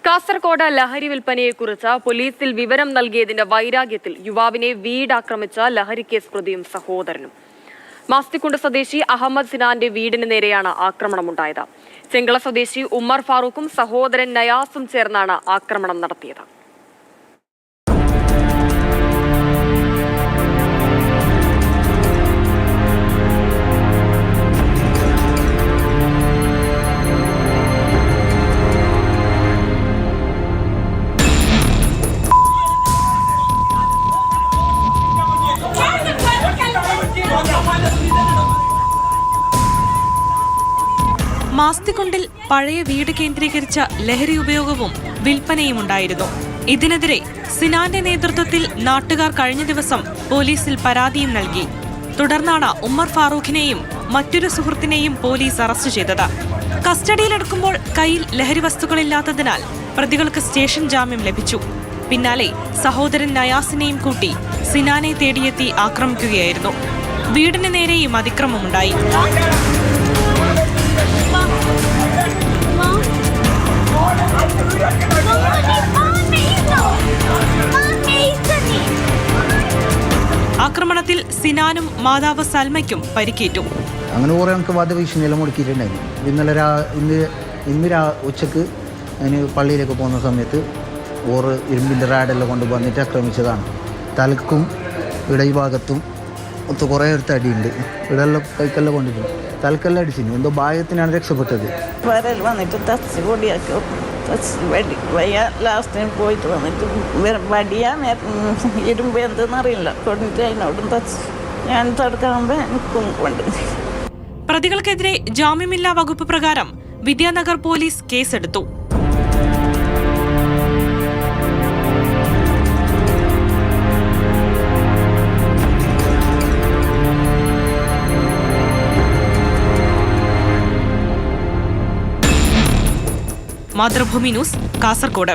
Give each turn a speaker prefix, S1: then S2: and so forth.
S1: കാസർഗോഡ് ലഹരി വിൽപ്പനയെക്കുറിച്ച് പോലീസിൽ വിവരം നൽകിയതിന്റെ വൈരാഗ്യത്തിൽ യുവാവിനെ വീടാക്രമിച്ച ലഹരി കേസ് പ്രതിയും സഹോദരനും. മാസ്തിക്കുണ്ട് സ്വദേശി അഹമ്മദ് സിനാന്റെ വീടിന് നേരെയാണ് ആക്രമണമുണ്ടായത്. ചെങ്കള സ്വദേശി ഉമ്മർ ഫാറൂഖും സഹോദരൻ നയാസും ചേർന്നാണ് ആക്രമണം നടത്തിയത്.
S2: മാസ്തിക്കുണ്ടിൽ പഴയ വീട് കേന്ദ്രീകരിച്ച ലഹരി ഉപയോഗവും വിൽപ്പനയും ഉണ്ടായിരുന്നു. ഇതിനെതിരെ സിനാന്റെ നേതൃത്വത്തിൽ നാട്ടുകാർ കഴിഞ്ഞ ദിവസം പോലീസിൽ പരാതിയും നൽകി. തുടർന്നാണ് ഉമ്മർ ഫാറൂഖിനെയും മറ്റൊരു സുഹൃത്തിനെയും പോലീസ് അറസ്റ്റ് ചെയ്തത്. കസ്റ്റഡിയിലെടുക്കുമ്പോൾ കയ്യിൽ ലഹരി വസ്തുക്കളില്ലാത്തതിനാൽ പ്രതികൾക്ക് സ്റ്റേഷൻ ജാമ്യം ലഭിച്ചു. പിന്നാലെ സഹോദരൻ നയാസിനെയും കൂട്ടി സിനാനെ തേടിയെത്തി ആക്രമിക്കുകയായിരുന്നു. വീടിന് നേരെയും അതിക്രമമുണ്ടായി. ആക്രമണത്തിൽ സിനാനും മാതാവ് സൽമയ്ക്കും പരിക്കേറ്റു.
S3: അങ്ങനെ കുറെ നമുക്ക് വധഭീഷണിയെല്ലാം മുടക്കിയിട്ടുണ്ടായിരുന്നു. ഇന്ന് ഉച്ചക്ക് അതിന് പള്ളിയിലേക്ക് പോകുന്ന സമയത്ത് ഓറ് ഇരുമ്പിൻ്റെ റാഡെല്ലാം കൊണ്ട് വന്നിട്ട് ആക്രമിച്ചതാണ്. തലക്കും ഇടഭാഗത്തും ഒത്ത് കുറേ ഒരു അടിയുണ്ട്. ഇടെല്ലാം കൈക്കെല്ലാം കൊണ്ടിട്ടുണ്ട്. തലക്കെല്ലാം അടിച്ചിരുന്നു. എന്തോ ഭാഗ്യത്തിനാണ് രക്ഷപ്പെട്ടത്.
S4: വന്നിട്ട് തച്ച് പൊടിയാക്കി ലാസ്റ്റ് പോയിട്ട് വന്നിട്ട് വടിയാ ഇരുമ്പ് എന്തെന്നറിയില്ല കൊണ്ടിട്ട് അതിനോടും തച്ച് ഞാൻ തടുക്കാകുമ്പോ എനിക്കും കൊണ്ട്.
S2: പ്രതികൾക്കെതിരെ ജാമ്യമില്ലാ വകുപ്പ് പ്രകാരം വിദ്യാനഗർ പോലീസ് കേസെടുത്തു. മാതൃഭൂമി ന്യൂസ്, കാസർഗോഡ്.